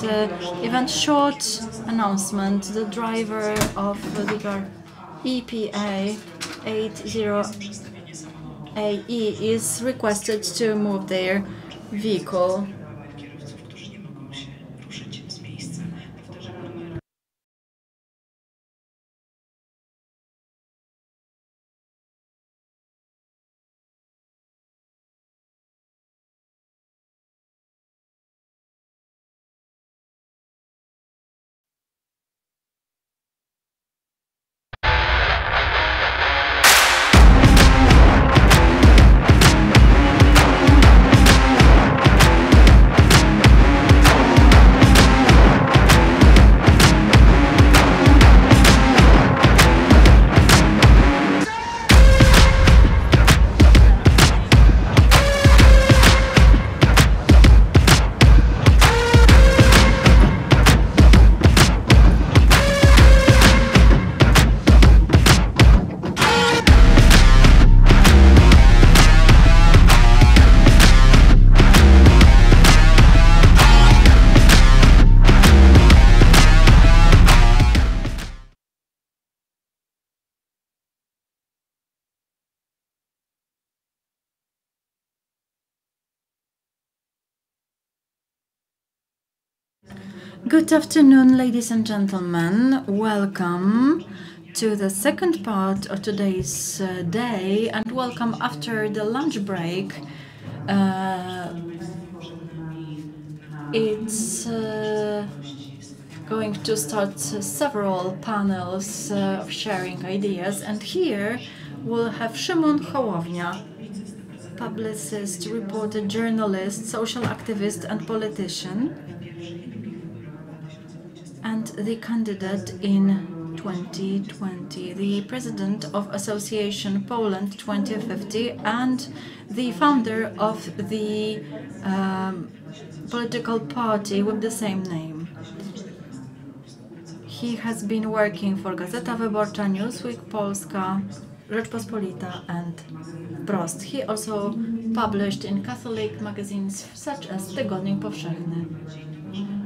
event. Short announcement. The driver of the car EPA 80AE is requested to move their vehicle. Good afternoon, ladies and gentlemen. Welcome to the second part of today's day, and welcome after the lunch break. It's going to start several panels of sharing ideas, and here we'll have Szymon Hołownia, publicist, reporter, journalist, social activist and politician, and the candidate in 2020, the president of Association Poland 2050, and the founder of the political party with the same name. He has been working for Gazeta Wyborcza, Newsweek Polska, Rzeczpospolita and Wprost. He also published in Catholic magazines such as Tygodnik Powszechny.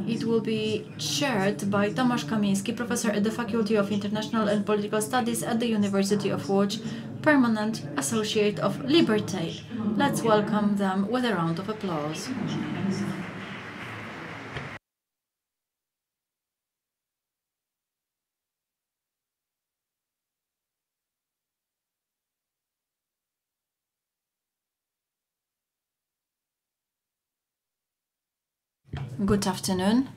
It will be shared by Tomasz Kamiński, professor at the Faculty of International and Political Studies at the University of Łódź, permanent associate of Liberté. Let's welcome them with a round of applause. Good afternoon.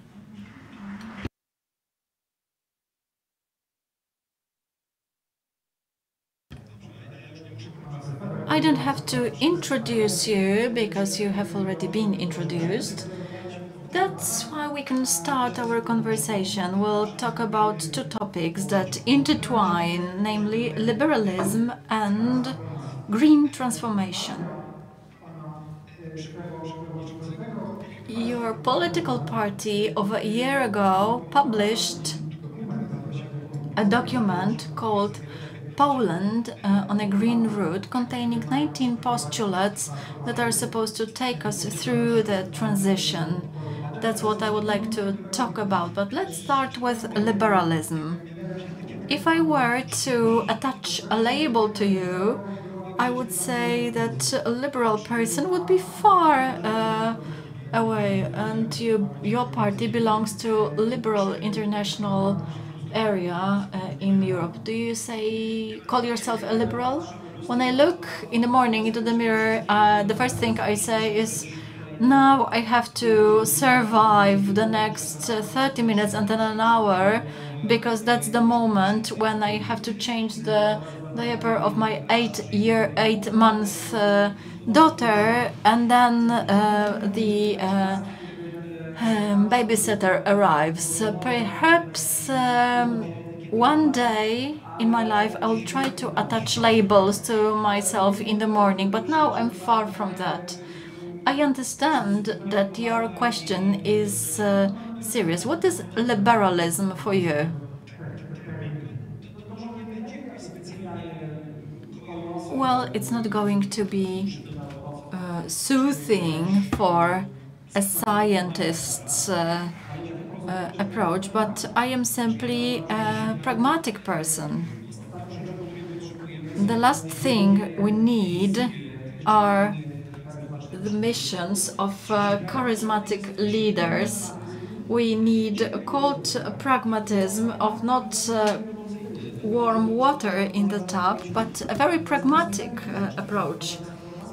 I don't have to introduce you because you have already been introduced. That's why we can start our conversation. We'll talk about two topics that intertwine, namely liberalism and green transformation. Your political party over a year ago published a document called Poland on a Green Route, containing 19 postulates that are supposed to take us through the transition. That's what I would like to talk about. But let's start with liberalism. If I were to attach a label to you, I would say that a liberal person would be far away, and your party belongs to liberal international area in Europe. Do you call yourself a liberal? When I look in the morning into the mirror, the first thing I say is, now I have to survive the next 30 minutes and then an hour, because that's the moment when I have to change the diaper of my 8-month daughter, and then the babysitter arrives. Perhaps one day in my life I'll try to attach labels to myself in the morning, but now I'm far from that. I understand that your question is serious. What is liberalism for you? Well, it's not going to be soothing for a scientist's approach, but I am simply a pragmatic person. The last thing we need are the missions of charismatic leaders. We need cold pragmatism of not warm water in the tub, but a very pragmatic approach.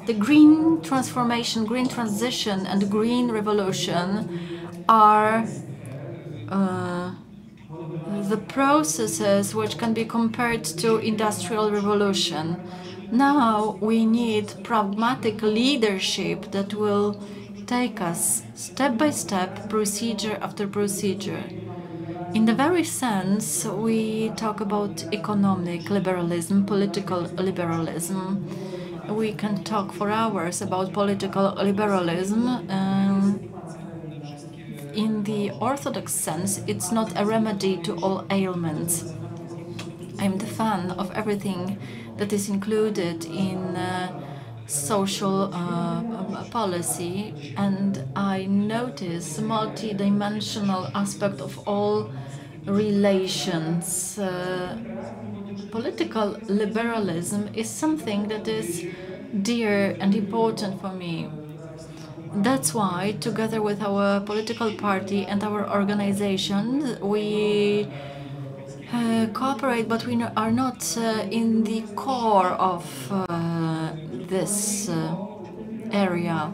The green transformation, green transition, and green revolution are the processes which can be compared to industrial revolution. Now we need pragmatic leadership that will take us step by step, procedure after procedure. In the very sense, we talk about economic liberalism, political liberalism. We can talk for hours about political liberalism. In the orthodox sense, it's not a remedy to all ailments. I'm the fan of everything that is included in social policy, and I notice multi-dimensional aspect of all relations. Political liberalism is something that is dear and important for me. That's why, together with our political party and our organization, we cooperate, but we are not in the core of this area.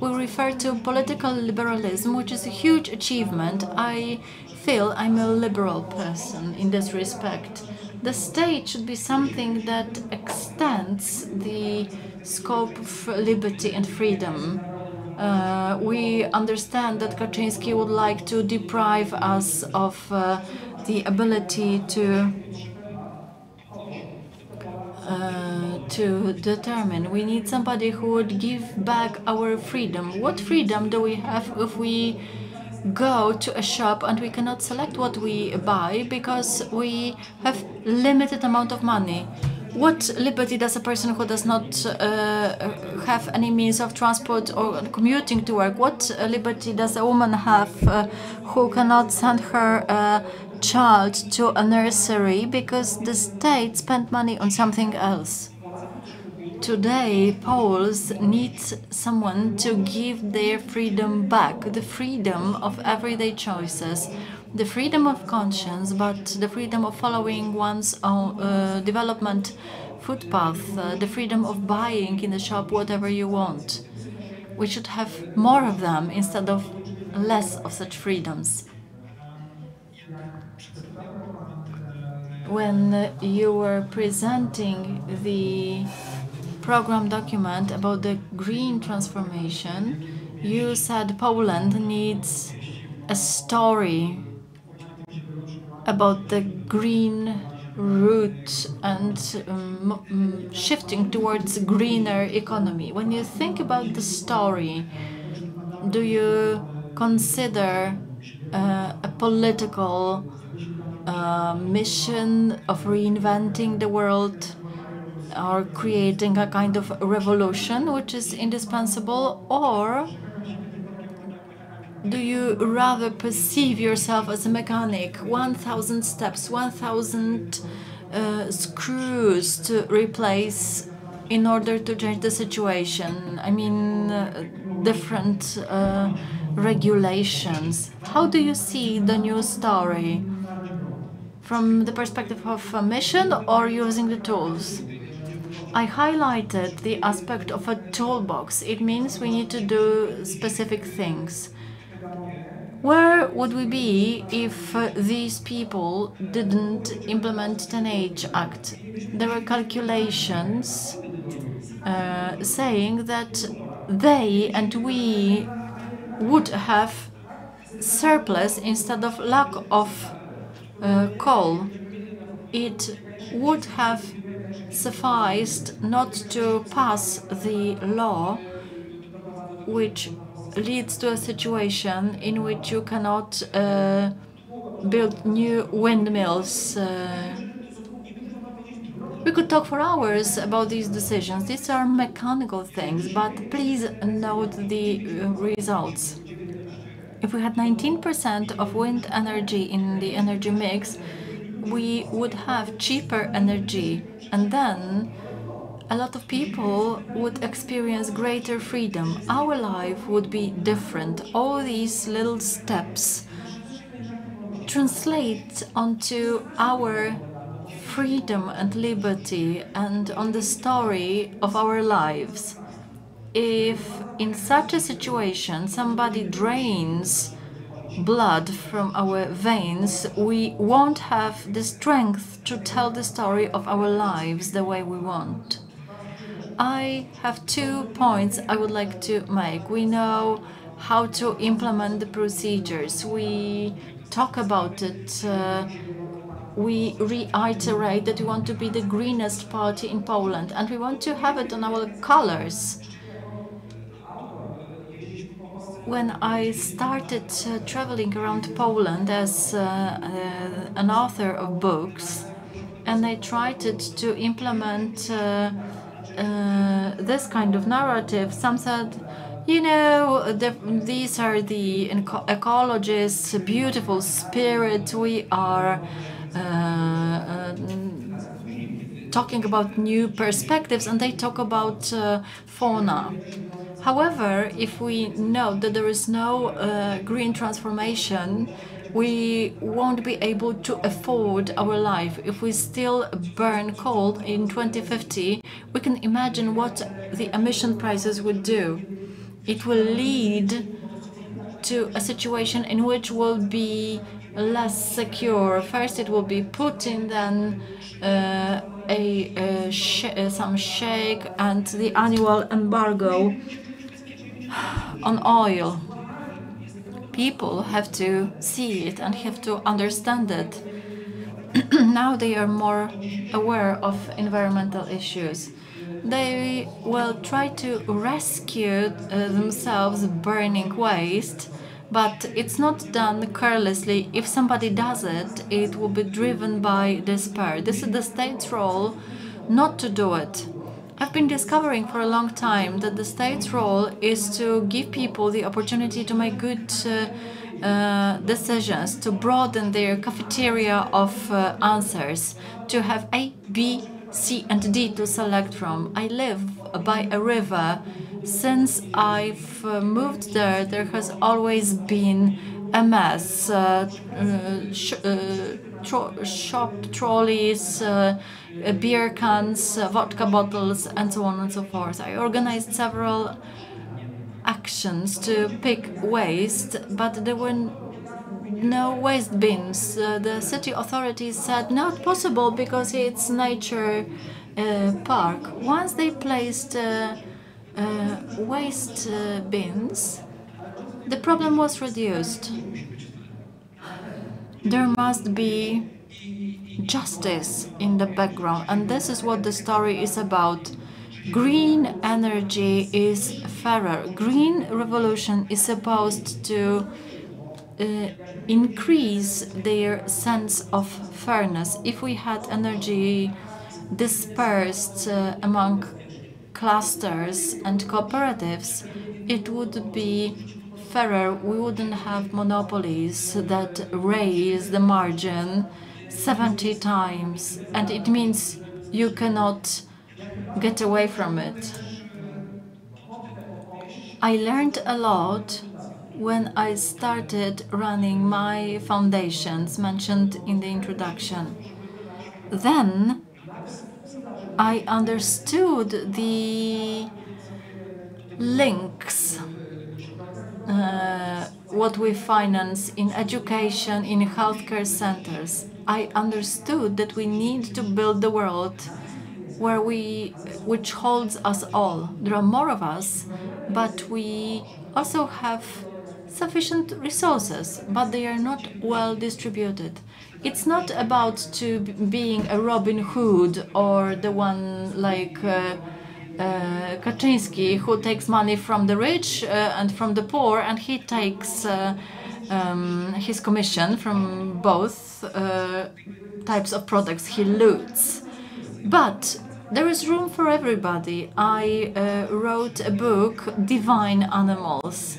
We refer to political liberalism, which is a huge achievement. I feel I'm a liberal person in this respect. The state should be something that extends the scope of liberty and freedom. We understand that Kaczynski would like to deprive us of the ability to determine. We need somebody who would give back our freedom. What freedom do we have if we go to a shop and we cannot select what we buy because we have limited amount of money? What liberty does a person who does not have any means of transport or commuting to work? What liberty does a woman have who cannot send her child to a nursery because the state spent money on something else? Today, Poles need someone to give their freedom back, the freedom of everyday choices, the freedom of conscience, but the freedom of following one's own development footpath, the freedom of buying in the shop whatever you want. We should have more of them instead of less of such freedoms. When you were presenting the program document about the green transformation, you said Poland needs a story about the green route and shifting towards greener economy. When you think about the story, do you consider a political mission of reinventing the world or creating a kind of revolution which is indispensable, or do you rather perceive yourself as a mechanic, 1,000 steps, 1,000 screws to replace in order to change the situation? I mean, different regulations. How do you see the new story? From the perspective of a mission or using the tools? I highlighted the aspect of a toolbox. It means we need to do specific things. Where would we be if these people didn't implement 10H Act? There were calculations saying that they and we would have surplus instead of lack of coal. It would have sufficed not to pass the law which leads to a situation in which you cannot build new windmills. We could talk for hours about these decisions. These are mechanical things, but please note the results. If we had 19% of wind energy in the energy mix, we would have cheaper energy, and then a lot of people would experience greater freedom. Our life would be different. All these little steps translate onto our freedom and liberty and on the story of our lives. If in such a situation somebody drains blood from our veins, we won't have the strength to tell the story of our lives the way we want. I have 2 points I would like to make. We know how to implement the procedures. We talk about it. We reiterate that we want to be the greenest party in Poland, and we want to have it on our colors. When I started traveling around Poland as an author of books, and I tried to implement this kind of narrative, some said, you know, these are the ecologists, beautiful spirit, we are talking about new perspectives, and they talk about fauna. However, if we know that there is no green transformation, we won't be able to afford our life. If we still burn coal in 2050, we can imagine what the emission prices would do. It will lead to a situation in which we'll be less secure. First it will be Putin, then some sheikh, and the annual embargo on oil. People have to see it and have to understand it. Now they are more aware of environmental issues. They will try to rescue themselves burning waste, but it's not done carelessly. If somebody does it, it will be driven by despair. This is the state's role not to do it. I've been discovering for a long time that the state's role is to give people the opportunity to make good decisions, to broaden their cafeteria of answers, to have A, B, C, and D to select from. I live by a river. Since I've moved there, there has always been a mess. Shop trolleys, beer cans, vodka bottles, and so on and so forth. I organized several actions to pick waste, but there were no waste bins. The city authorities said not possible because it's nature park. Once they placed waste bins, the problem was reduced. There must be justice in the background, and this is what the story is about. Green energy is fairer. Green revolution is supposed to increase their sense of fairness. If we had energy dispersed among clusters and cooperatives, it would be fairer. We wouldn't have monopolies that raise the margin 70 times, and it means you cannot get away from it. I learned a lot when I started running my foundations mentioned in the introduction. Then I understood the links, what we finance in education, in healthcare centers. I understood that we need to build the world which holds us all. There are more of us, but we also have sufficient resources, but they are not well distributed. It's not about being a Robin Hood or the one like Kaczynski, who takes money from the rich and from the poor, and he takes his commission from both types of products he loots. But there is room for everybody. I wrote a book, Divine Animals.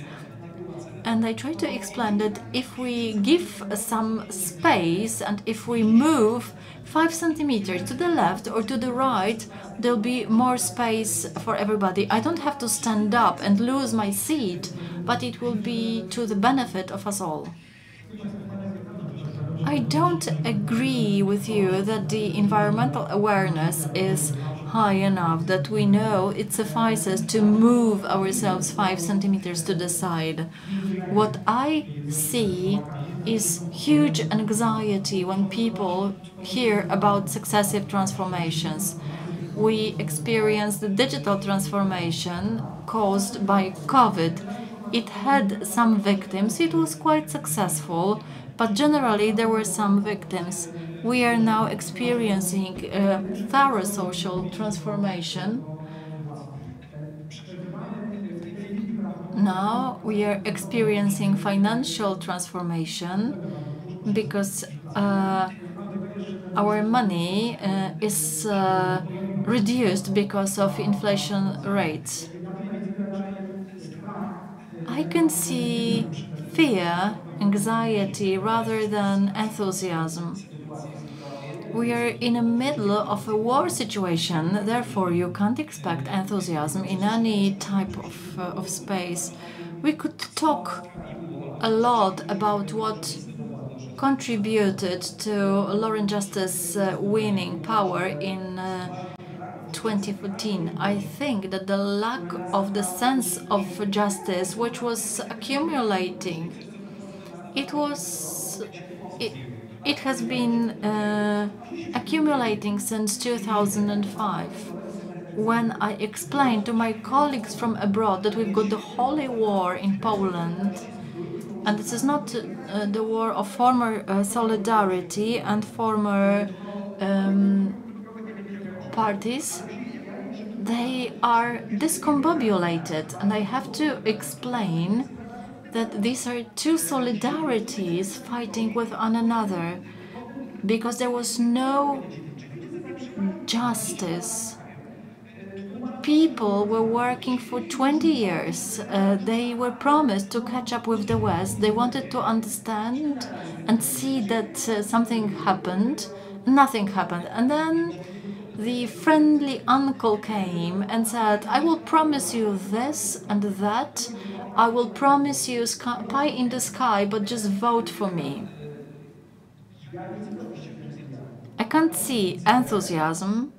And I try to explain that if we give some space and if we move 5 centimeters to the left or to the right, there'll be more space for everybody. I don't have to stand up and lose my seat, but it will be to the benefit of us all. I don't agree with you that the environmental awareness is high enough, that we know it suffices to move ourselves 5 centimeters to the side. What I see is huge anxiety when people hear about successive transformations. We experienced the digital transformation caused by COVID. It had some victims, it was quite successful, but generally there were some victims. We are now experiencing a thorough social transformation. Now we are experiencing financial transformation because our money is reduced because of inflation rates. I can see fear, anxiety, rather than enthusiasm. We are in the middle of a war situation, therefore you can't expect enthusiasm in any type of space. We could talk a lot about what contributed to Law and Justice winning power in 2014. I think that the lack of the sense of justice, which was accumulating, it was it, it has been accumulating since 2005. When I explained to my colleagues from abroad that we've got the holy war in Poland, and this is not the war of former solidarity and former parties, they are discombobulated, and I have to explain that these are two solidarities fighting with one another because there was no justice. People were working for 20 years. They were promised to catch up with the West. They wanted to understand and see that something happened. Nothing happened. And then the friendly uncle came and said, I will promise you this and that. I will promise you pie in the sky, but just vote for me. I can't see enthusiasm,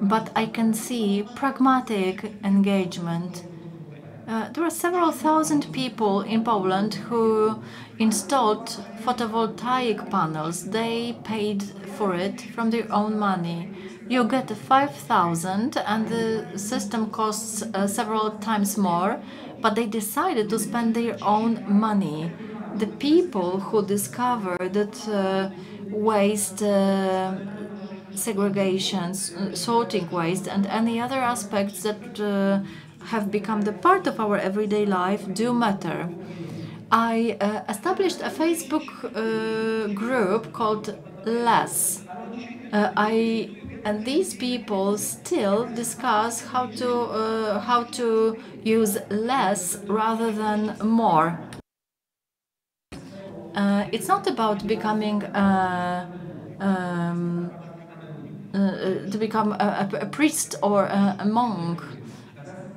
but I can see pragmatic engagement. There are several thousand people in Poland who installed photovoltaic panels. They paid for it from their own money. You get 5,000 and the system costs several times more, but they decided to spend their own money. The people who discover that waste segregations, sorting waste, and any other aspects that have become the part of our everyday life do matter. I established a Facebook group called Less. And these people still discuss how to use less rather than more. It's not about becoming to become a priest or a monk,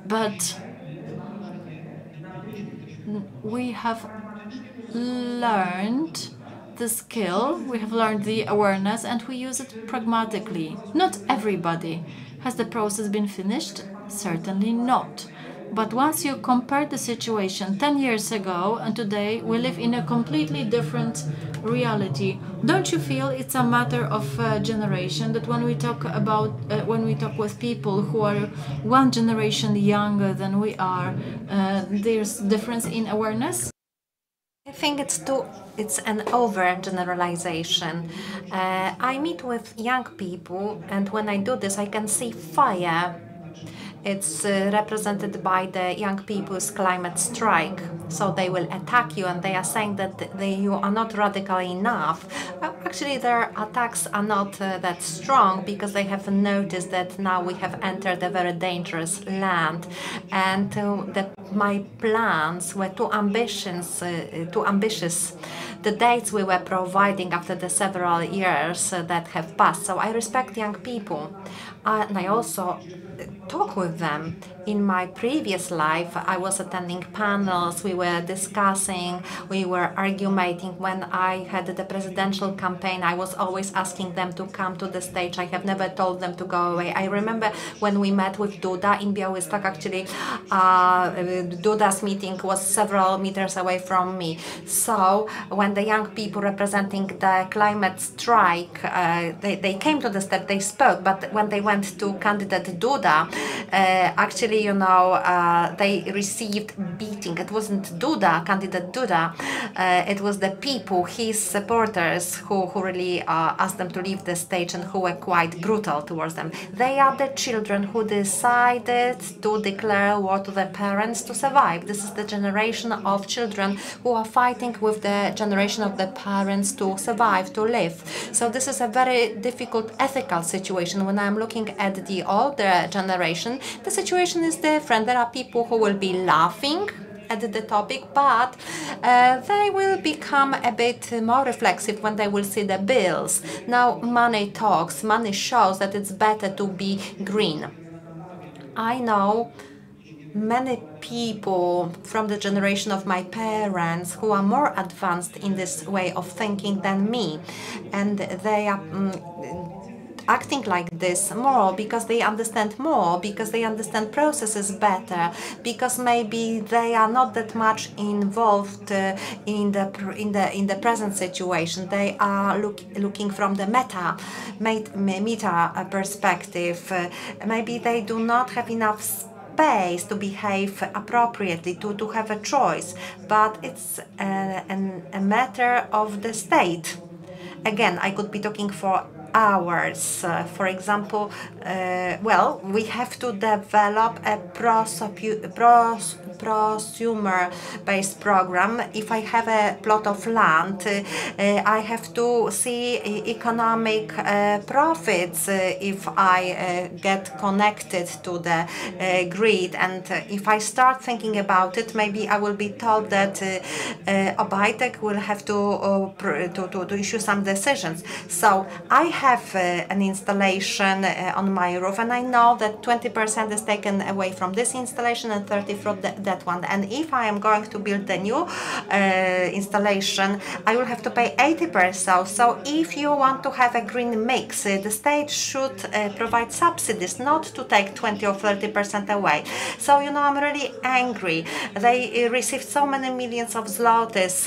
but we have learned the skill, we have learned the awareness, and we use it pragmatically. Not everybody. Has the process been finished? Certainly not. But once you compare the situation 10 years ago and today, we live in a completely different reality. Don't you feel it's a matter of generation, that when we talk with people who are one generation younger than we are, there's difference in awareness? I think it's an overgeneralization. I meet with young people, and when I do this, I can see fire It's represented by the young people's climate strike. So they will attack you, and they are saying that you are not radical enough. Actually, their attacks are not that strong, because they have noticed that now we have entered a very dangerous land, and my plans were too ambitious. The dates we were providing after the several years that have passed. So I respect young people, and I also talk with them. In my previous life, I was attending panels, we were discussing, we were arguing. When I had the presidential campaign, I was always asking them to come to the stage. I have never told them to go away. I remember when we met with Duda in Białystok, actually, Duda's meeting was several meters away from me. So when the young people representing the climate strike, they came to the stage, they spoke, but when they went to candidate Duda, actually, they received beating. It wasn't Duda, candidate Duda, it was the people, his supporters, who really asked them to leave the stage, and who were quite brutal towards them. They are the children who decided to declare war to their parents to survive. This is the generation of children who are fighting with the generation of the parents to survive, to live. So this is a very difficult ethical situation. When I'm looking at the older generation, the situation is different. There are people who will be laughing at the topic, but they will become a bit more reflexive when they will see the bills. Now money talks, money shows that it's better to be green. I know many people from the generation of my parents who are more advanced in this way of thinking than me, and they are acting like this more because they understand more, because they understand processes better, because maybe they are not that much involved in the present situation. They are looking from the meta perspective. Maybe they do not have enough space to behave appropriately, to have a choice, but it's a matter of the state. Again, I could be talking for hours. For example, we have to develop a prosumer-based program. If I have a plot of land, I have to see economic profits if I get connected to the grid. And if I start thinking about it, maybe I will be told that Obajtek will have to issue some decisions. So I have an installation on my roof, and I know that 20% is taken away from this installation and 30% from that one. And if I am going to build a new installation, I will have to pay 80%. So if you want to have a green mix, the state should provide subsidies, not to take 20 or 30% away. So I'm really angry. They received so many millions of zlotys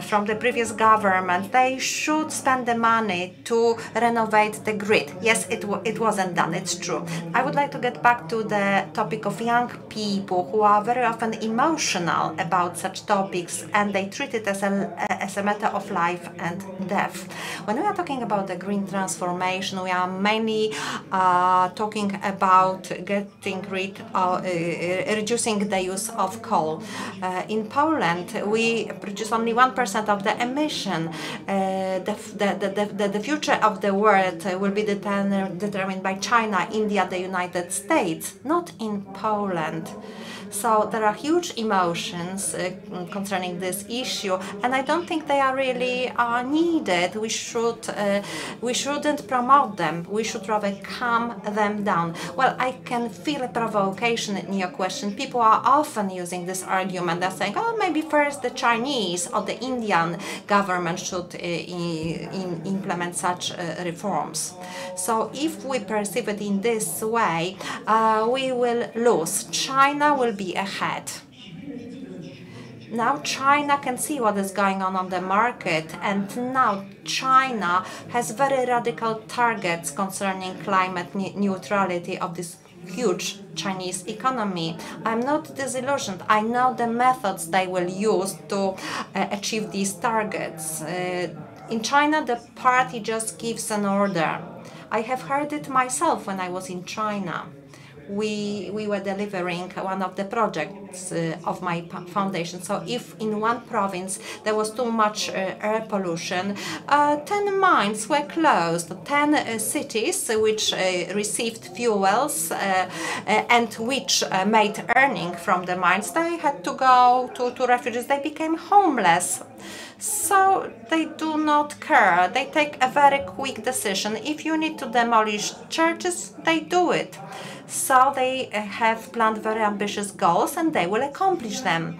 from the previous government. They should spend the money to renovate the grid. Yes, it wasn't done, it's true. I would like to get back to the topic of young people who are very often emotional about such topics, and they treat it as a matter of life and death. When we are talking about the green transformation, we are mainly talking about getting rid of reducing the use of coal. In Poland, we produce only 1% of the emission. The future of the world will be determined by China, India, the United States, not in Poland. So there are huge emotions concerning this issue, and I don't think they are really needed. We shouldn't promote them. We should rather calm them down. Well, I can feel a provocation in your question. People are often using this argument. They're saying, "Oh, maybe first the Chinese or the Indian government should implement such reforms." So if we perceive it in this way, we will lose. China will be ahead. Now China can see what is going on the market, and now China has very radical targets concerning climate neutrality of this huge Chinese economy. I'm not disillusioned. I know the methods they will use to achieve these targets. In China, the party just gives an order. I have heard it myself when I was in China. we were delivering one of the projects of my foundation. So if in one province there was too much air pollution, 10 mines were closed, 10 cities which received fuels and which made earning from the mines, they had to go to refugees. They became homeless. So they do not care. They take a very quick decision. If you need to demolish churches, they do it. So they have planned very ambitious goals and they will accomplish them.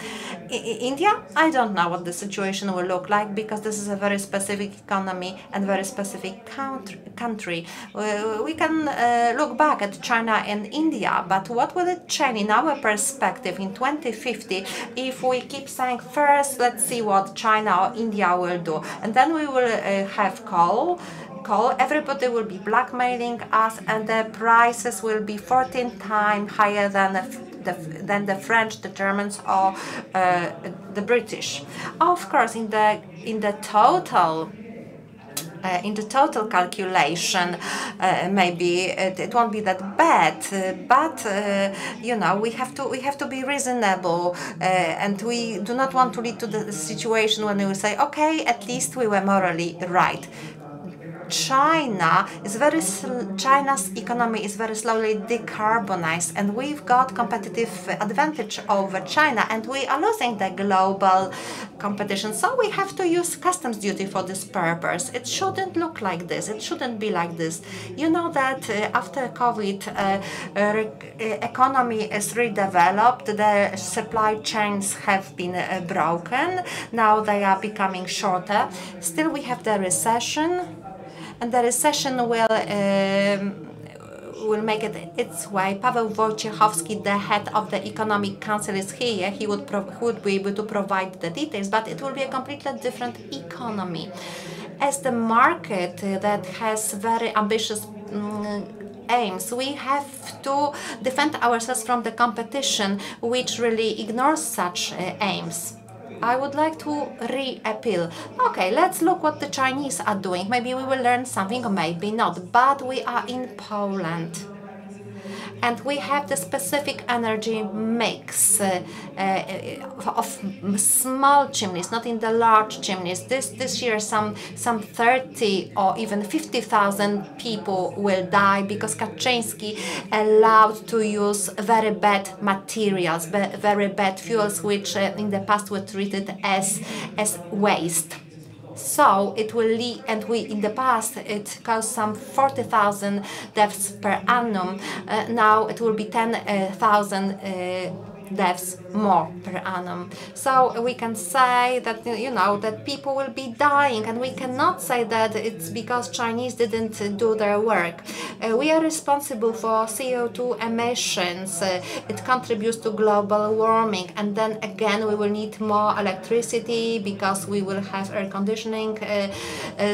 India, I don't know what the situation will look like because this is a very specific economy and very specific country. We can look back at China and India, but what will it change in our perspective in 2050 if we keep saying first, let's see what China or India will do, and then we will have coal, everybody will be blackmailing us, and the prices will be 14 times higher than the French, the Germans, or the British. Of course, in the total calculation, maybe it won't be that bad, but you know, we have to be reasonable, and we do not want to lead to the situation when we will say, okay, at least we were morally right. China's economy is very slowly decarbonized, and we've got competitive advantage over China, and we are losing the global competition. So we have to use customs duty for this purpose. It shouldn't look like this. It shouldn't be like this. You know that after COVID, economy is redeveloped. The supply chains have been broken. Now they are becoming shorter. Still, we have the recession. And the recession will make it its way. Paweł Wojciechowski, the head of the Economic Council, is here. He would be able to provide the details, but it will be a completely different economy. As the market that has very ambitious aims, we have to defend ourselves from the competition which really ignores such aims. I would like to re-appeal. Okay, let's look what the Chinese are doing. Maybe we will learn something or maybe not. But we are in Poland. And we have the specific energy mix of small chimneys, not in the large chimneys. This year, some 30 or even 50,000 people will die because Kaczyński allowed to use very bad materials, very bad fuels, which in the past were treated as waste. So it will lead, and in the past it caused some 40,000 deaths per annum. Now it will be 10,000 deaths more per annum. So we can say that, you know, that people will be dying, and we cannot say that it's because Chinese didn't do their work. We are responsible for CO2 emissions. It contributes to global warming, and then again we will need more electricity because we will have air conditioning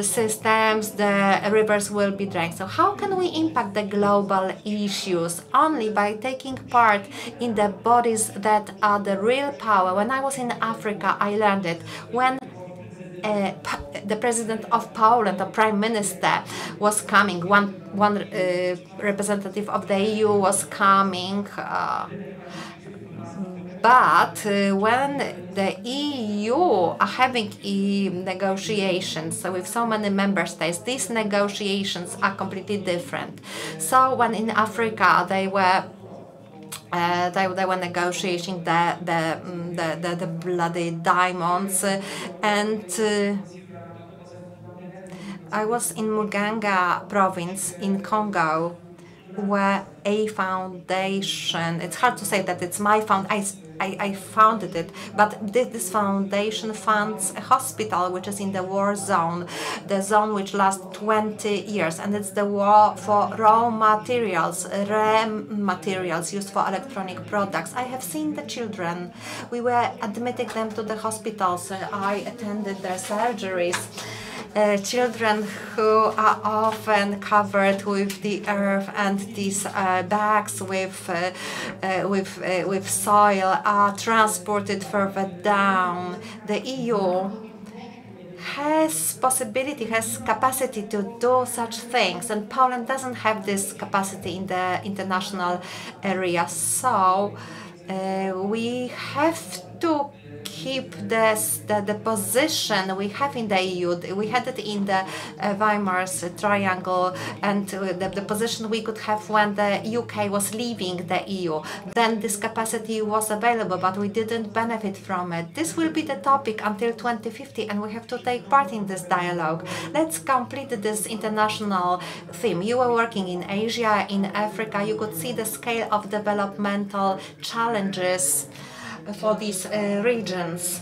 systems. The rivers will be drained. So how can we impact the global issues? Only by taking part in the bodies that are the real power. When I was in Africa, I learned it. When the president of Poland, the prime minister, was coming, one representative of the EU was coming, but when the EU are having negotiations with so many member states, these negotiations are completely different. So when in Africa they were negotiating the bloody diamonds, and I was in Muganga province in Congo, where a foundation, it's hard to say that it's my I founded it, but this foundation funds a hospital which is in the war zone, the zone which lasts 20 years, and it's the war for raw materials, rare materials used for electronic products. I have seen the children. We were admitting them to the hospitals. I attended their surgeries. Children who are often covered with the earth, and these bags with soil are transported further down. The EU has possibility, has capacity to do such things, and Poland doesn't have this capacity in the international area. So we have to keep the position we have in the EU. We had it in the Weimar's triangle, and the position we could have when the UK was leaving the EU. Then this capacity was available, but we didn't benefit from it. This will be the topic until 2050, and we have to take part in this dialogue. Let's complete this international theme. You were working in Asia, in Africa. You could see the scale of developmental challenges for these regions.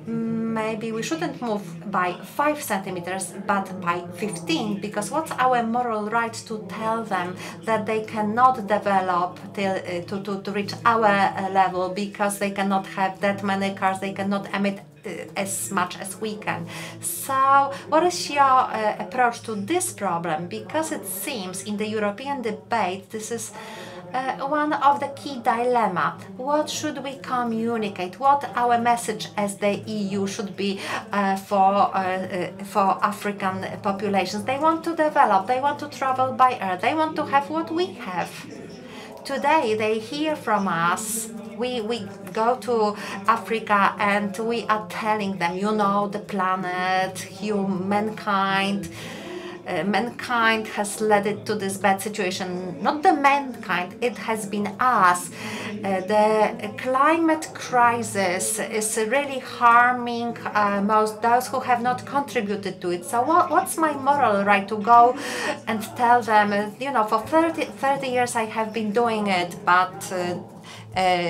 Maybe we shouldn't move by 5 centimeters, but by 15, because what's our moral right to tell them that they cannot develop to reach our level because they cannot have that many cars, they cannot emit as much as we can. So what is your approach to this problem? Because it seems in the European debate this is one of the key dilemma. What should we communicate? What our message as the EU should be for African populations? They want to develop, they want to travel by air, they want to have what we have. Today they hear from us. We go to Africa and we are telling them, you know, the planet, humankind, mankind has led it to this bad situation. Not the mankind, it has been us. The climate crisis is really harming most those who have not contributed to it. So what's my moral right to go and tell them, you know, for 30 years I have been doing it, but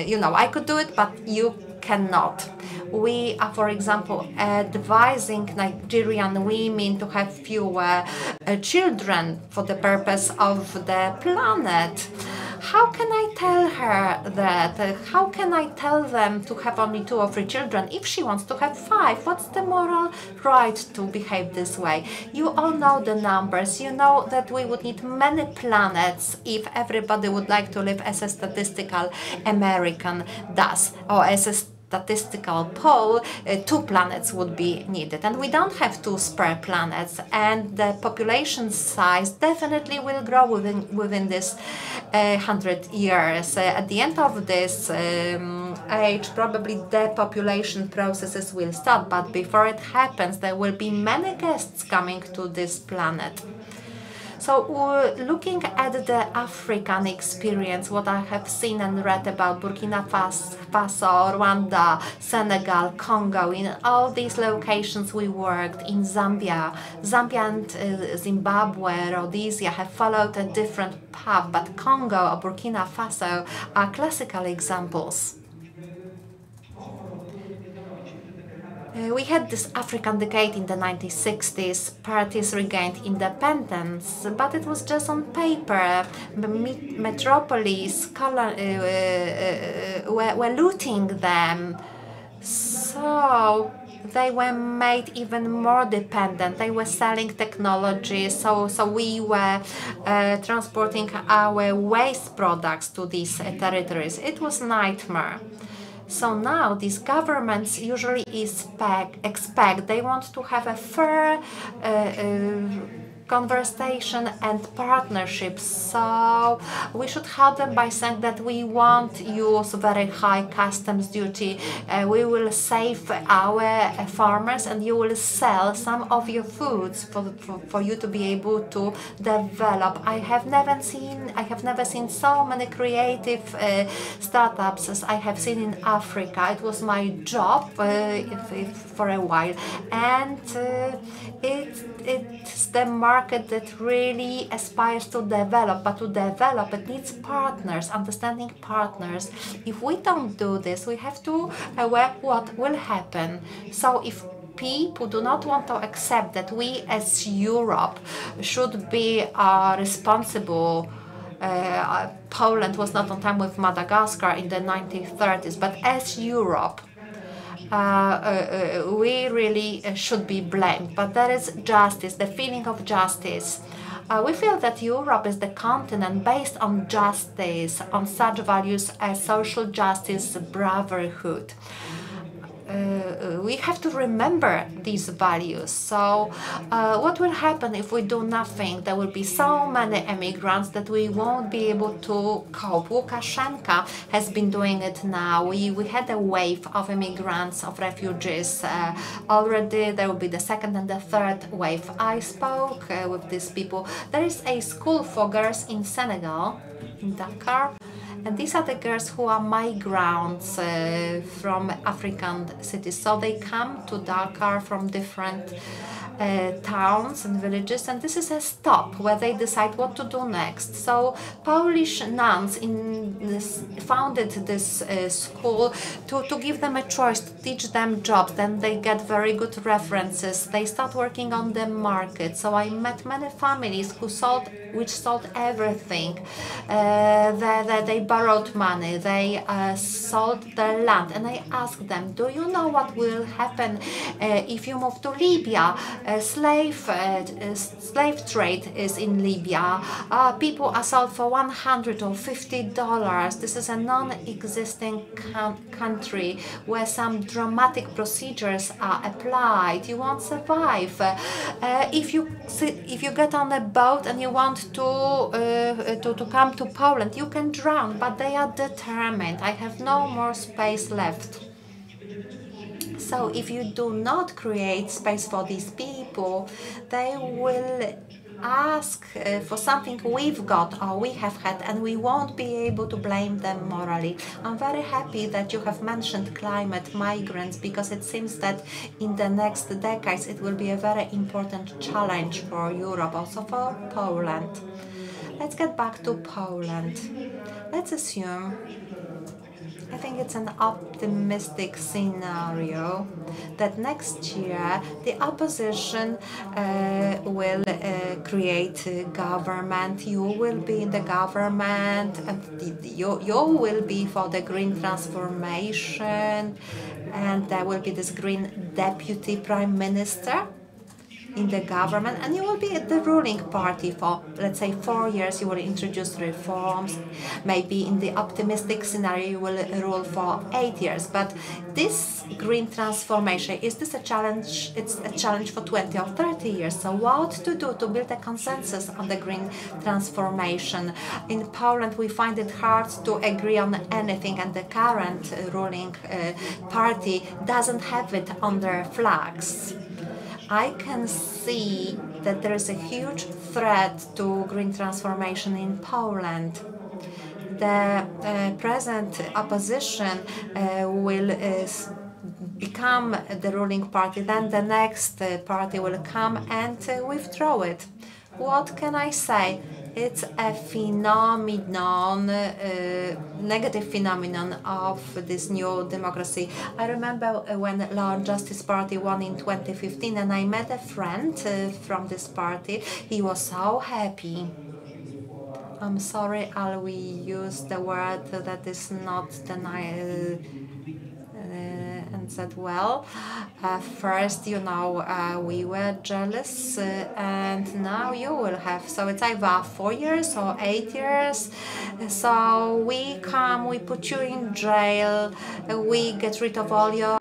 you know, I could do it, but you cannot. We are, for example, advising Nigerian women to have fewer children for the purpose of the planet. How can I tell her that? How can I tell them to have only 2 or 3 children if she wants to have 5? What's the moral right to behave this way? You all know the numbers. You know that we would need many planets if everybody would like to live as a statistical American does, or as a statistical poll, 2 planets would be needed, and we don't have 2 spare planets, and the population size definitely will grow within this 100 years. At the end of this age, probably the population processes will start, but before it happens, there will be many guests coming to this planet. So looking at the African experience, what I have seen and read about Burkina Faso, Rwanda, Senegal, Congo, in all these locations we worked, in Zambia and Zimbabwe, Rhodesia have followed a different path, but Congo or Burkina Faso are classical examples. We had this African decade in the 1960s, parties regained independence, but it was just on paper. Metropolis were looting them, so they were made even more dependent. They were selling technology, so we were transporting our waste products to these territories. It was a nightmare. So now these governments usually expect they want to have a fair conversation and partnerships. So we should help them by saying that we won't use very high customs duty. We will save our farmers, and you will sell some of your foods for you to be able to develop. I have never seen so many creative startups as I have seen in Africa. It was my job for a while, and it's the market that really aspires to develop, but to develop it needs partners, understanding partners. If we don't do this, we have to aware what will happen. So if people do not want to accept that we as Europe should be responsible. Poland was not on time with Madagascar in the 1930s, but as Europe, we really should be blamed. But there is justice, the feeling of justice. We feel that Europe is the continent based on justice, on such values as social justice, brotherhood. we have to remember these values. So what will happen if we do nothing? There will be so many immigrants that we won't be able to cope. Lukashenko has been doing it now. We had a wave of immigrants, of refugees already. There will be the second and the third wave. I spoke with these people. There is a school for girls in Senegal, in Dakar. And these are the girls who are migrants from African cities. So they come to Dakar from different towns and villages, and this is a stop where they decide what to do next. So Polish nuns founded this school to give them a choice, to teach them jobs. Then they get very good references. They start working on the market. So I met many families which sold everything. They borrowed money. They sold their land, and I asked them, "Do you know what will happen if you move to Libya? Slave trade is in Libya. People are sold for $150. This is a non-existing country where some dramatic procedures are applied. You won't survive. If you get on a boat and you want to come to Poland, you can drown, but they are determined. I have no more space left." So if you do not create space for these people, they will ask for something we've got or we have had, and we won't be able to blame them morally. I'm very happy that you have mentioned climate migrants, because it seems that in the next decades it will be a very important challenge for Europe, also for Poland. Let's get back to Poland. Let's assume, I think it's an optimistic scenario, that next year the opposition will create a government. You will be in the government, and you will be for the green transformation, and there will be this green deputy prime minister in the government, and you will be at the ruling party for, let's say, 4 years. You will introduce reforms. Maybe in the optimistic scenario you will rule for 8 years. But this green transformation, is this a challenge? It's a challenge for 20 or 30 years. So what to do to build a consensus on the green transformation? In Poland we find it hard to agree on anything, and the current ruling party doesn't have it on their flags. I can see that there is a huge threat to green transformation in Poland. The present opposition will become the ruling party, then the next party will come and withdraw it. What can I say? It's a phenomenon, negative phenomenon of this new democracy. I remember when Law and Justice Party won in 2015, and I met a friend from this party. He was so happy. I'm sorry, I'll use the word that is not and said, well, first, we were jealous, and now you will have. So it's either 4 years or 8 years. So we come, we put you in jail, we get rid of all your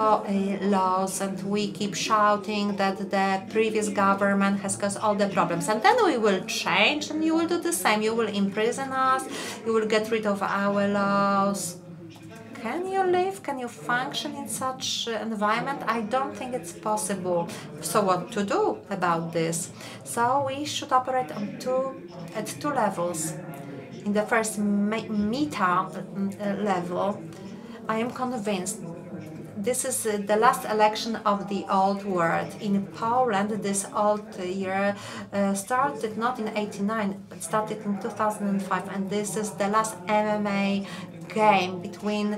laws, and we keep shouting that the previous government has caused all the problems. And then we will change, and you will do the same. You will imprison us, you will get rid of our laws. Can you live? Can you function in such an environment? I don't think it's possible. So what to do about this? So we should operate at two levels. In the first meta level, I am convinced this is the last election of the old world. In Poland, this old year started not in '89, but started in 2005, and this is the last MMA game between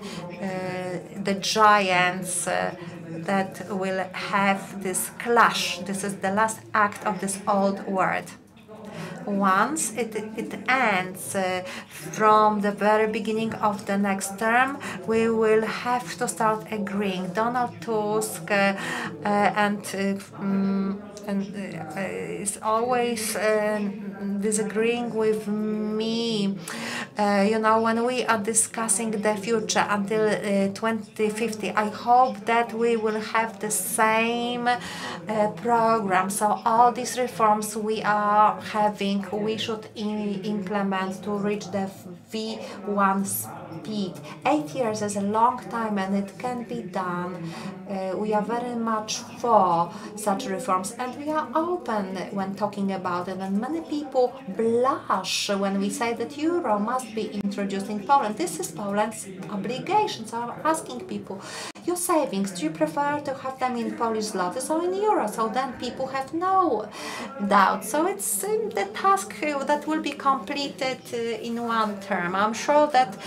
the giants that will have this clash. This is the last act of this old world. Once it ends, from the very beginning of the next term, we will have to start agreeing. Donald Tusk is always disagreeing with me You know, when we are discussing the future until 2050, I hope that we will have the same program. So all these reforms we are having, we should implement to reach the V1 speed. 8 years is a long time and it can be done. We are very much for such reforms and we are open when talking about it, and many people blush when we say that euro must be introduced in Poland. This is Poland's obligation. So I'm asking people, your savings, do you prefer to have them in Polish zlotys or in euro? So then people have no doubt. So it's the task that will be completed in one term. I'm sure that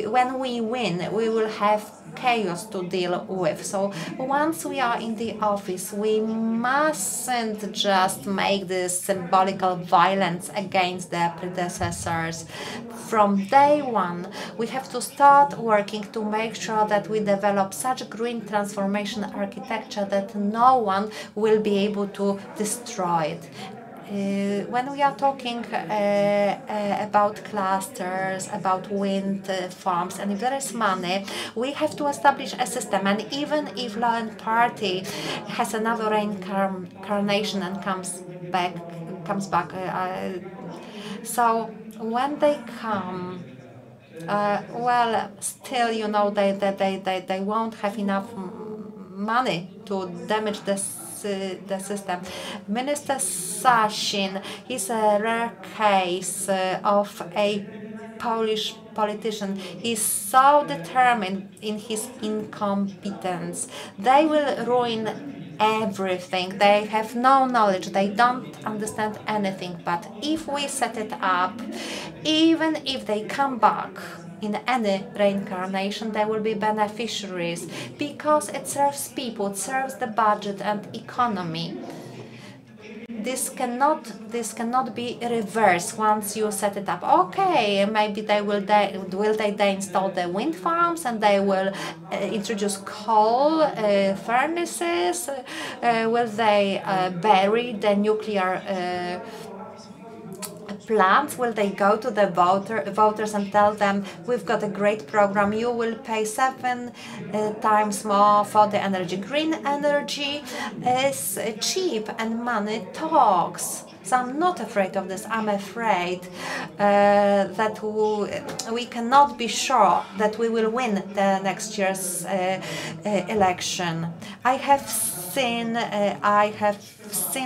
when we win, we will have chaos to deal with. So once we are in the office, we mustn't just make this symbolical violence against their predecessors. From day one, we have to start working to make sure that we develop such green transformation architecture that no one will be able to destroy it. When we are talking about clusters, about wind farms, and if there is money, we have to establish a system. And even if Labour Party has another reincarnation and comes back, so when they come, well, still, you know, they won't have enough money to damage the system. Minister Sasin is a rare case of a Polish politician. He's so determined in his incompetence. They will ruin everything. They have no knowledge. They don't understand anything. But if we set it up, even if they come back in any reincarnation, they will be beneficiaries because it serves people, it serves the budget and economy. This cannot be reversed once you set it up. Okay, maybe they will they install the wind farms and they will introduce coal furnaces. Will they bury the nuclear plants? Will they go to the voters and tell them, we've got a great program, you will pay 7 times more for the energy? Green energy is cheap and money talks. So I'm not afraid of this. I'm afraid that we cannot be sure that we will win the next year's election. I have seen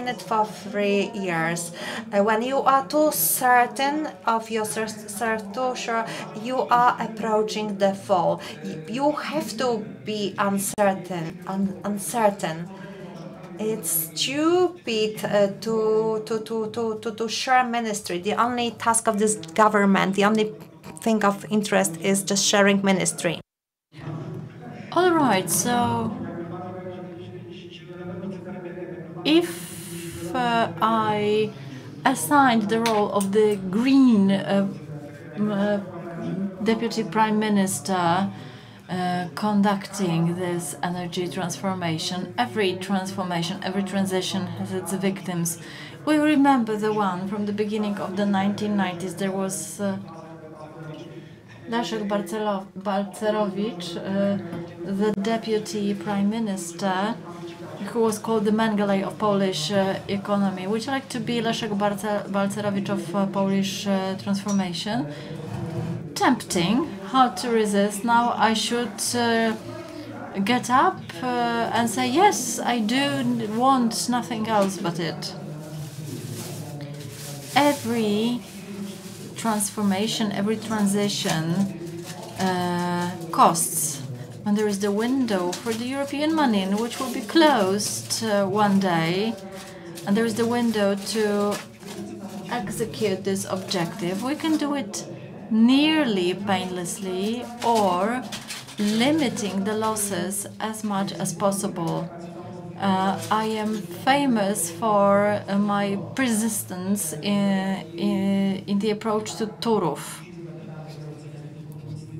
it for 3 years. When you are too certain of your certitude, you are approaching the fall. You have to be uncertain. It's stupid to share ministry. The only task of this government, the only thing of interest is just sharing ministry. All right, so if I assigned the role of the green deputy prime minister conducting this energy transformation, every transition has its victims. We remember the one from the beginning of the 1990s. There was Leszek Balcerowicz, the deputy prime minister, who was called the Mengele of Polish economy. Would you like to be Leszek Balcerowicz of Polish transformation? Tempting. How to resist? Now I should get up and say, yes, I do want nothing else but it. Every transformation, every transition costs. When there is the window for the European money, which will be closed one day, and there is the window to execute this objective, we can do it nearly painlessly or limiting the losses as much as possible. I am famous for my persistence in the approach to Turów.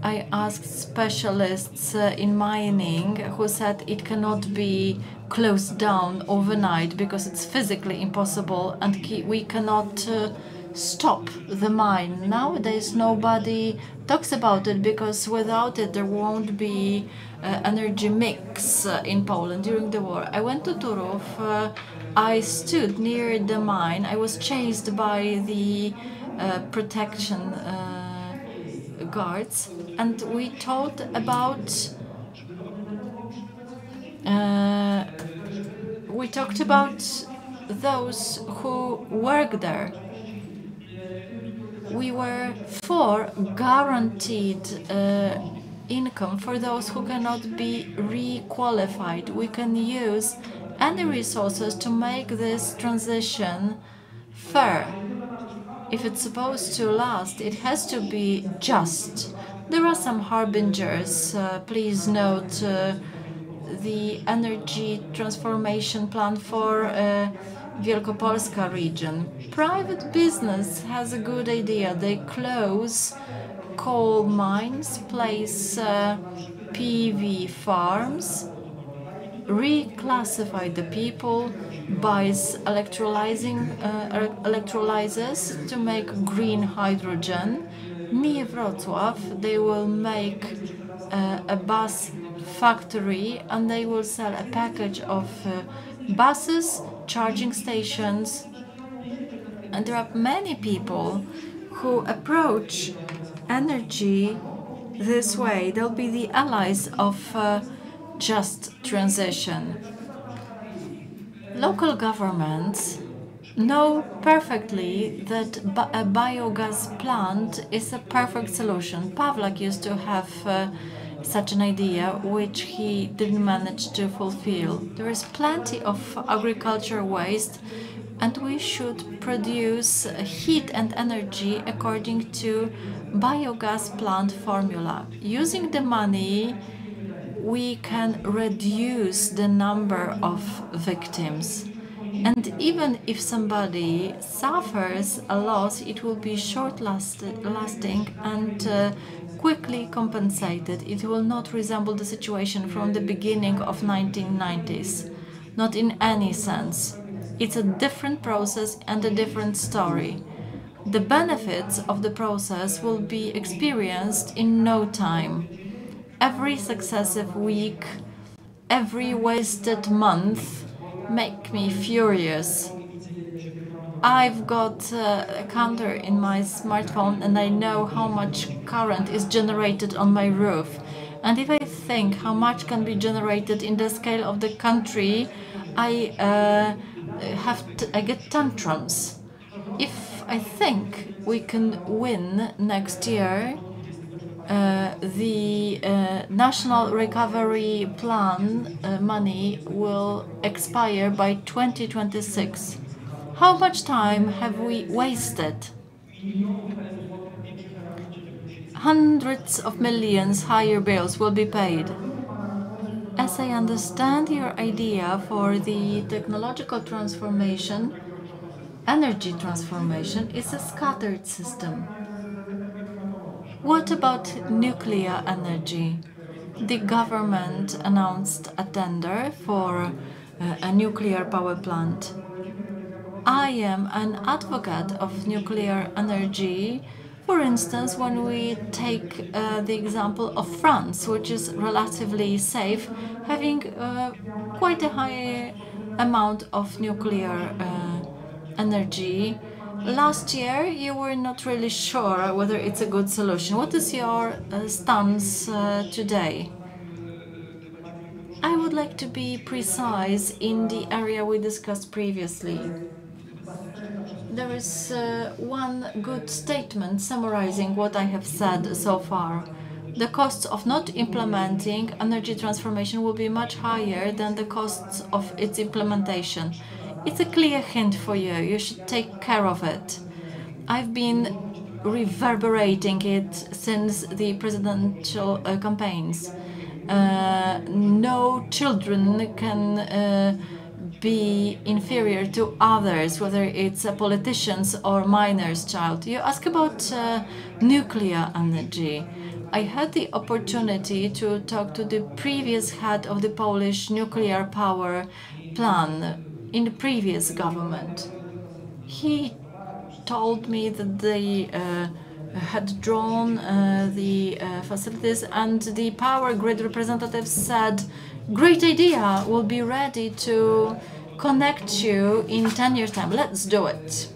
I asked specialists in mining who said it cannot be closed down overnight because it's physically impossible and we cannot stop the mine. Nowadays nobody talks about it because without it there won't be energy mix in Poland during the war. I went to Turów. I stood near the mine. I was chased by the protection guards, and we talked about those who work there. We were for guaranteed income for those who cannot be re-qualified. We can use any resources to make this transition fair. If it's supposed to last, it has to be just. There are some harbingers. Please note the energy transformation plan for Wielkopolska region. Private business has a good idea. They close coal mines, place PV farms, reclassify the people, buys electrolyzers to make green hydrogen. Near Wrocław, they will make a bus factory, and they will sell a package of buses, charging stations. And there are many people who approach energy this way. They'll be the allies of just transition. Local governments know perfectly that a biogas plant is a perfect solution. Pawlak used to have such an idea, which he didn't manage to fulfill. There is plenty of agriculture waste, and we should produce heat and energy according to biogas plant formula. Using the money, we can reduce the number of victims. And even if somebody suffers a loss, it will be short-lasting and quickly compensated. It will not resemble the situation from the beginning of 1990s. Not in any sense. It's a different process and a different story. The benefits of the process will be experienced in no time. Every successive week, every wasted month make me furious. I've got a counter in my smartphone, and I know how much current is generated on my roof. And if I think how much can be generated in the scale of the country, I get tantrums. If I think we can win next year, the National Recovery Plan money will expire by 2026. How much time have we wasted? Hundreds of millions higher bills will be paid. As I understand your idea for the technological transformation, energy transformation is a scattered system. What about nuclear energy? The government announced a tender for a nuclear power plant. I am an advocate of nuclear energy. For instance, when we take the example of France, which is relatively safe, having quite a high amount of nuclear energy. Last year, you were not really sure whether it's a good solution. What is your stance today? I would like to be precise in the area we discussed previously. There is one good statement summarizing what I have said so far. The costs of not implementing energy transformation will be much higher than the costs of its implementation. It's a clear hint for you. You should take care of it. I've been reverberating it since the presidential campaigns. No children can be inferior to others, whether it's a politician's or miner's child. You ask about nuclear energy. I had the opportunity to talk to the previous head of the Polish nuclear power plan in the previous government. He told me that they had drawn the facilities, and the power grid representatives said, "Great idea, we'll be ready to connect you in 10 years' time. Let's do it."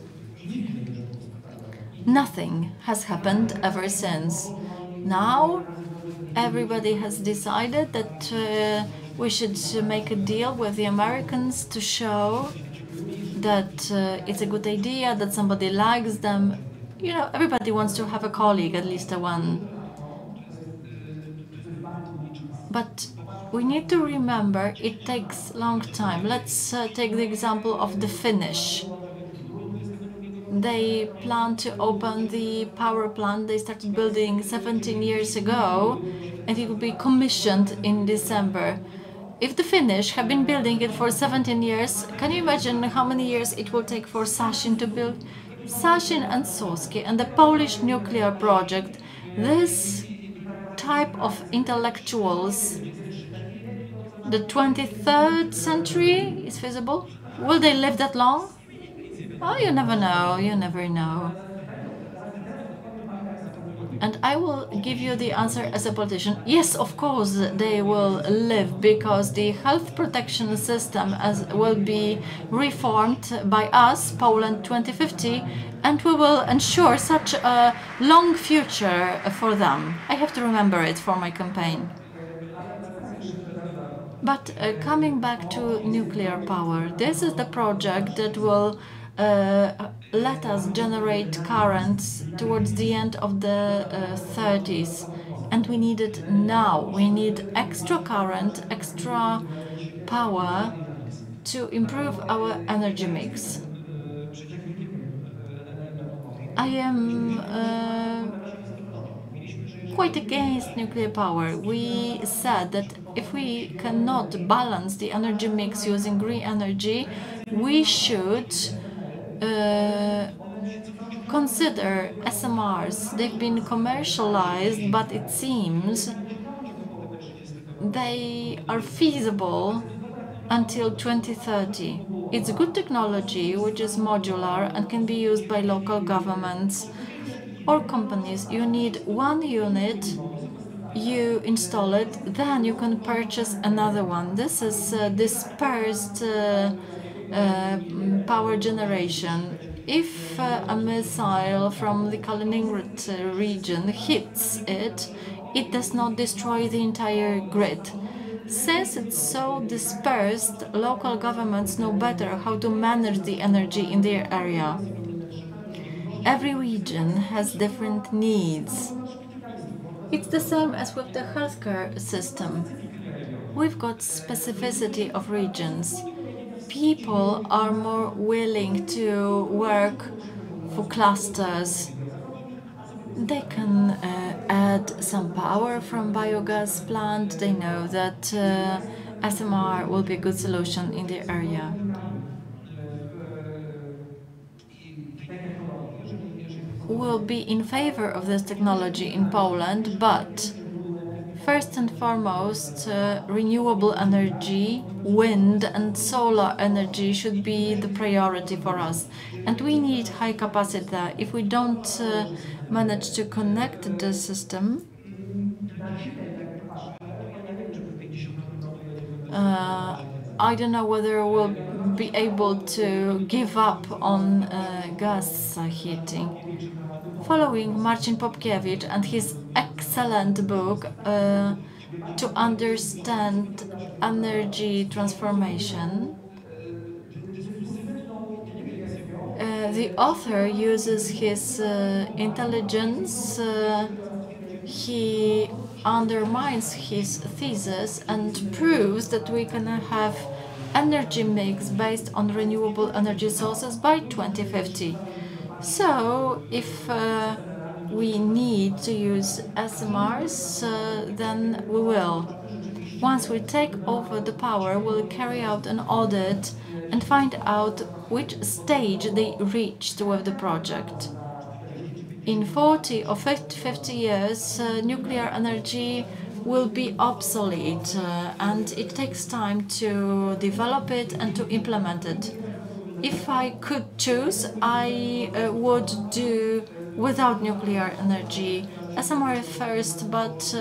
Nothing has happened ever since. Now, everybody has decided that we should make a deal with the Americans to show that it's a good idea, that somebody likes them. You know, everybody wants to have a colleague, at least a one. But we need to remember it takes a long time. Let's take the example of the Finnish. They plan to open the power plant they started building 17 years ago, and it will be commissioned in December. If the Finnish have been building it for 17 years, can you imagine how many years it will take for Sasin to build? Sasin and Soskie and the Polish nuclear project, this type of intellectuals, the 23rd century is feasible? Will they live that long? Oh, you never know, you never know. And I will give you the answer as a politician. Yes, of course, they will live, because the health protection system will be reformed by us, Poland 2050, and we will ensure such a long future for them. I have to remember it for my campaign. But coming back to nuclear power, this is the project that will let us generate currents towards the end of the 30s, and we need it now. We need extra current, extra power to improve our energy mix. I am quite against nuclear power. We said that if we cannot balance the energy mix using green energy, we should consider SMRs. They've been commercialized, but it seems they are feasible until 2030. It's a good technology which is modular and can be used by local governments or companies. You need one unit, you install it, then you can purchase another one. This is dispersed power generation. If a missile from the Kaliningrad region hits it, it does not destroy the entire grid. Since it's so dispersed, local governments know better how to manage the energy in their area. Every region has different needs. It's the same as with the healthcare system. We've got specificity of regions. People are more willing to work for clusters. They can add some power from biogas plant. They know that SMR will be a good solution in their area. We'll be in favor of this technology in Poland, but first and foremost, renewable energy, wind and solar energy should be the priority for us. And we need high capacity there. If we don't manage to connect the system, I don't know whether we'll be able to give up on gas heating. Following Marcin Popkiewicz and his excellent book To Understand Energy Transformation, the author uses his intelligence. He undermines his thesis and proves that we can have energy mix based on renewable energy sources by 2050. So, if we need to use SMRs, then we will. Once we take over the power, we'll carry out an audit and find out which stage they reached with the project. In 40 or 50 years, nuclear energy will be obsolete, and it takes time to develop it and to implement it. If I could choose, I would do without nuclear energy. SMR first, but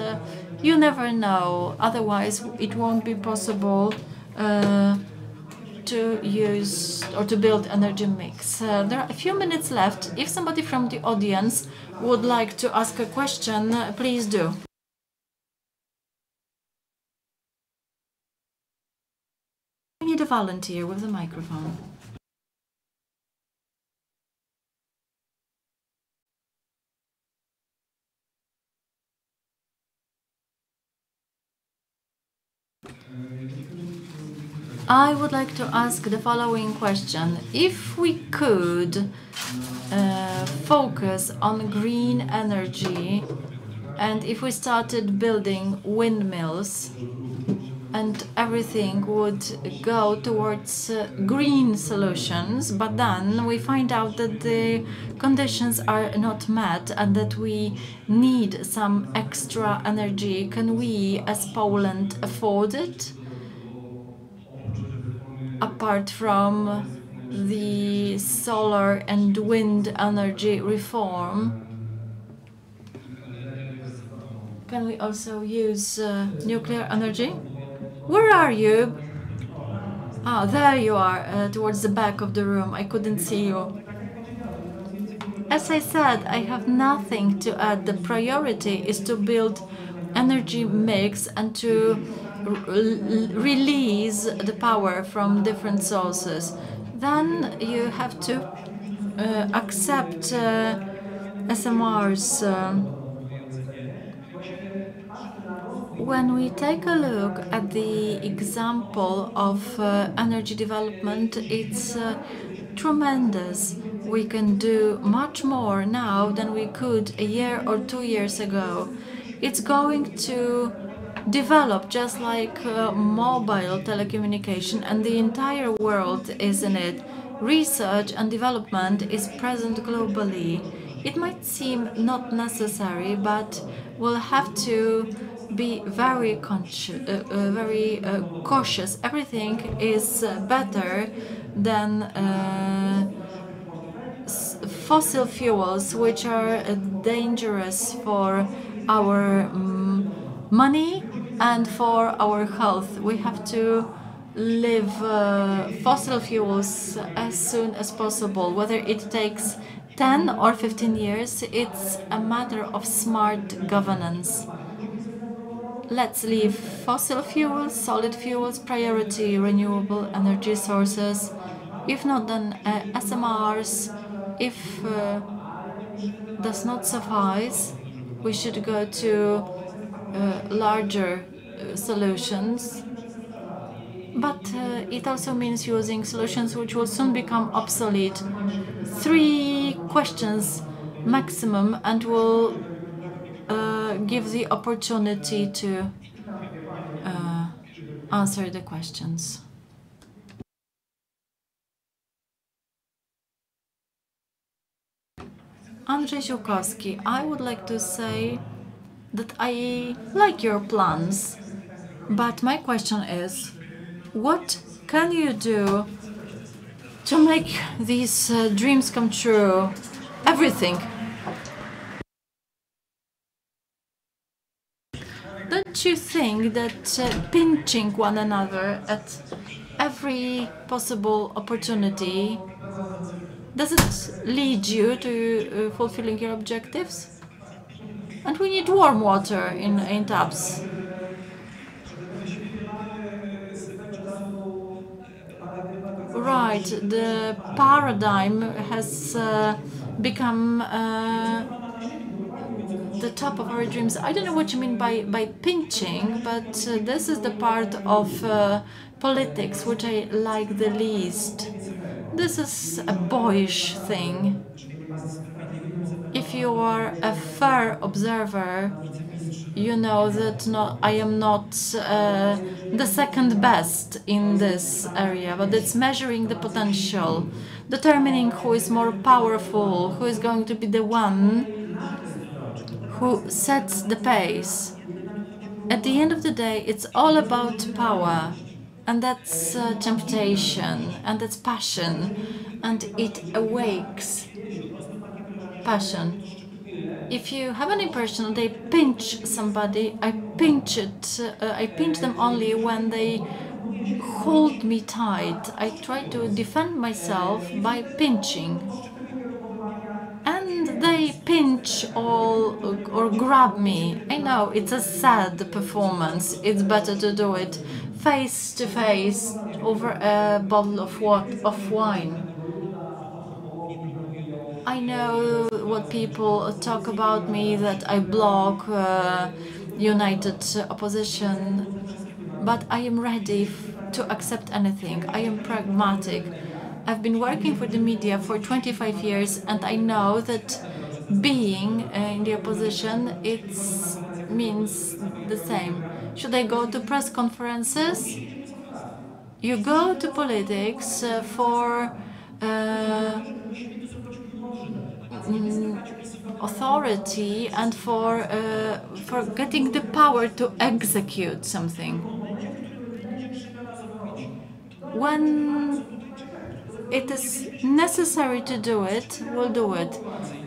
you never know. Otherwise, it won't be possible to use or to build energy mix. There are a few minutes left. If somebody from the audience would like to ask a question, please do. We need a volunteer with a microphone. I would like to ask the following question. If we could focus on green energy and if we started building windmills and everything would go towards green solutions, but then we find out that the conditions are not met and that we need some extra energy, can we as Poland afford it? Apart from the solar and wind energy reform, can we also use nuclear energy? Where are you? Ah, there you are, towards the back of the room. I couldn't see you. As I said, I have nothing to add. The priority is to build energy mix and to release the power from different sources. Then you have to accept SMRs. When we take a look at the example of energy development, it's tremendous. We can do much more now than we could a year or 2 years ago. It's going to develop just like mobile telecommunication, and the entire world is in it. Research and development is present globally. It might seem not necessary, but we'll have to be very cautious. Everything is better than fossil fuels, which are dangerous for our money and for our health. We have to leave fossil fuels as soon as possible, whether it takes 10 or 15 years. It's a matter of smart governance. Let's leave fossil fuels, solid fuels, priority renewable energy sources. If not, then SMRs. If does not suffice, we should go to larger solutions. But it also means using solutions which will soon become obsolete. 3 questions maximum, and will give the opportunity to answer the questions. Andrzej Ziółkowski, I would like to say that I like your plans, but my question is, what can you do to make these dreams come true? Everything. Don't you think that pinching one another at every possible opportunity, does it lead you to fulfilling your objectives? And we need warm water in tubs. Right, the paradigm has become the top of our dreams. I don't know what you mean by pinching, but this is the part of politics which I like the least. This is a boyish thing. If you are a fair observer, you know that I am not the second best in this area, but it's measuring the potential, determining who is more powerful, who is going to be the one who sets the pace. At the end of the day, it's all about power. And that's temptation, and that's passion, and it awakes passion. If you have an impression they pinch somebody, I pinch them only when they hold me tight. I try to defend myself by pinching. And they pinch or grab me. I know it's a sad performance. It's better to do it face to face over a bottle of wine. I know what people talk about me, that I block united opposition, but I am ready to accept anything. I am pragmatic. I've been working for the media for 25 years, and I know that being in the opposition, it means the same. Should I go to press conferences? You go to politics for authority and for getting the power to execute something. When it is necessary to do it, we'll do it.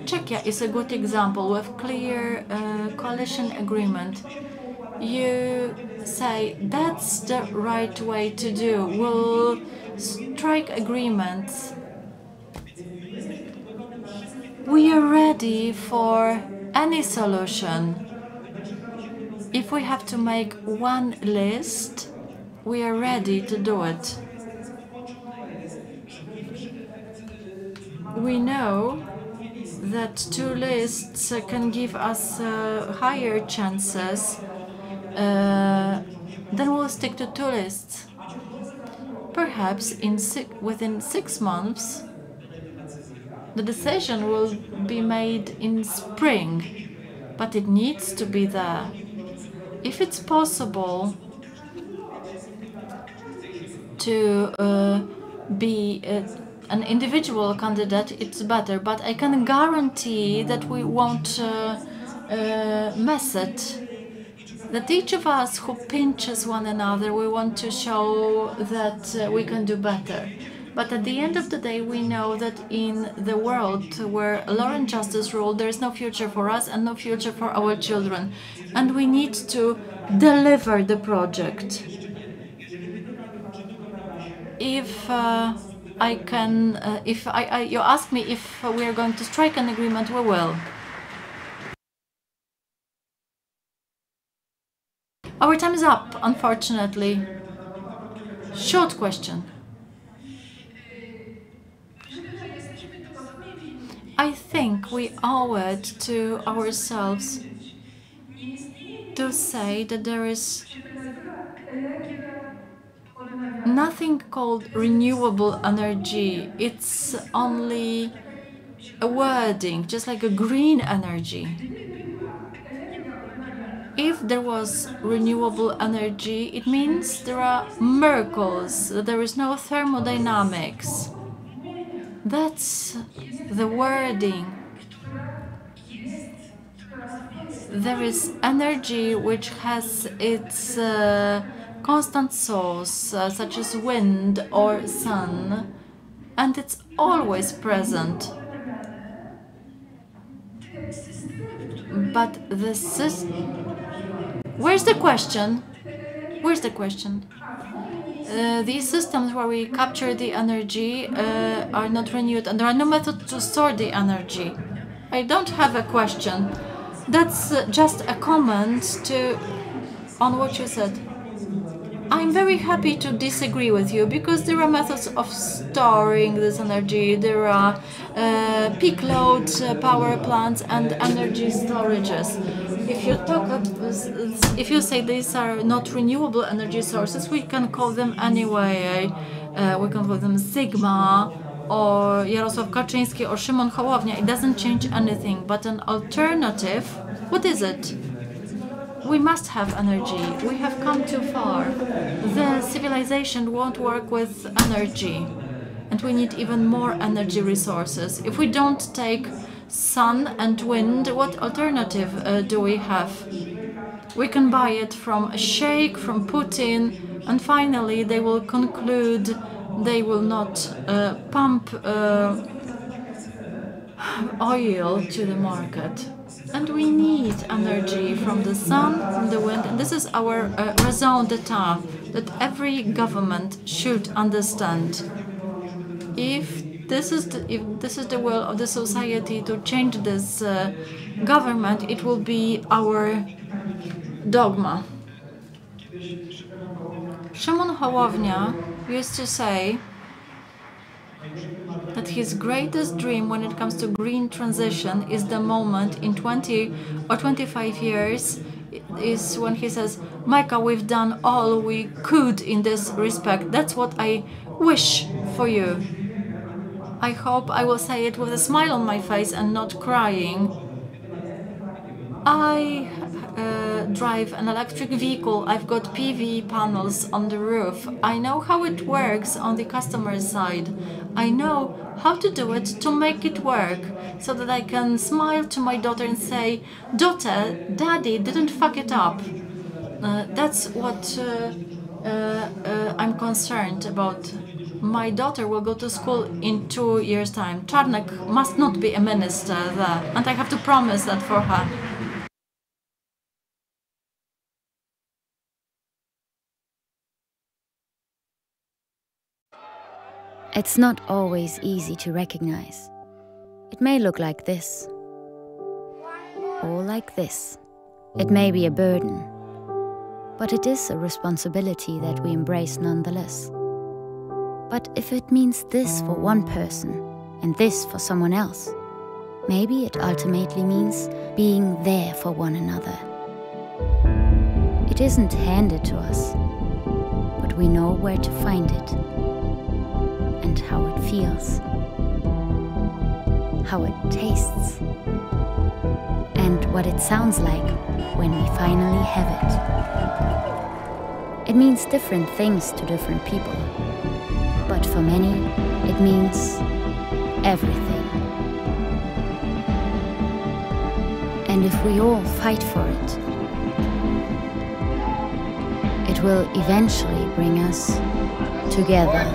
Czechia is a good example with clear coalition agreement. You say that's the right way to do. We'll strike agreements. We are ready for any solution. If we have to make one list, we are ready to do it. We know that two lists can give us higher chances. Then we'll stick to two lists. Perhaps within 6 months, the decision will be made in spring, but it needs to be there. If it's possible to be an individual candidate, it's better, but I can guarantee that we won't mess it. That each of us who pinches one another, we want to show that we can do better. But at the end of the day, we know that in the world where law and justice rule, there is no future for us and no future for our children. And we need to deliver the project. If you ask me if we are going to strike an agreement, we will. Our time is up, unfortunately. Short question. I think we owe it to ourselves to say that there is nothing called renewable energy. It's only a wording, just like a green energy. If there was renewable energy, it means there are miracles, that there is no thermodynamics. That's the wording. There is energy which has its constant source, such as wind or sun, and it's always present. But the system... Where's the question? Where's the question? These systems where we capture the energy are not renewed, and there are no methods to store the energy. I don't have a question. That's just a comment on what you said. I'm very happy to disagree with you, because there are methods of storing this energy. There are peak load power plants and energy storages. If you say these are not renewable energy sources, we can call them anyway. We can call them Sigma or Jarosław Kaczyński or Szymon Hołownia. It doesn't change anything. But an alternative, what is it? We must have energy. We have come too far. The civilization won't work with energy, and we need even more energy resources. If we don't take sun and wind, what alternative do we have? We can buy it from a sheikh, from Putin, And finally, they will conclude they will not pump oil to the market. And we need energy from the sun, from the wind, and this is our raison d'etre that every government should understand. If this is the will of the society to change this government, it will be our dogma. Szymon Hołownia used to say that his greatest dream when it comes to green transition is the moment in 20 or 25 years is when he says, Micah, we've done all we could in this respect. That's what I wish for you. I hope I will say it with a smile on my face and not crying. I drive an electric vehicle. I've got PV panels on the roof. I know how it works on the customer side. I know how to do it to make it work so that I can smile to my daughter and say, daughter, daddy didn't fuck it up. That's what I'm concerned about. My daughter will go to school in 2 years' time. Czarnek must not be a minister there, and I have to promise that for her. It's not always easy to recognize. It may look like this, or like this. It may be a burden, but it is a responsibility that we embrace nonetheless. But if it means this for one person and this for someone else, maybe it ultimately means being there for one another. It isn't handed to us, but we know where to find it and how it feels, how it tastes, and what it sounds like when we finally have it. It means different things to different people, but for many, it means everything. And if we all fight for it, it will eventually bring us together.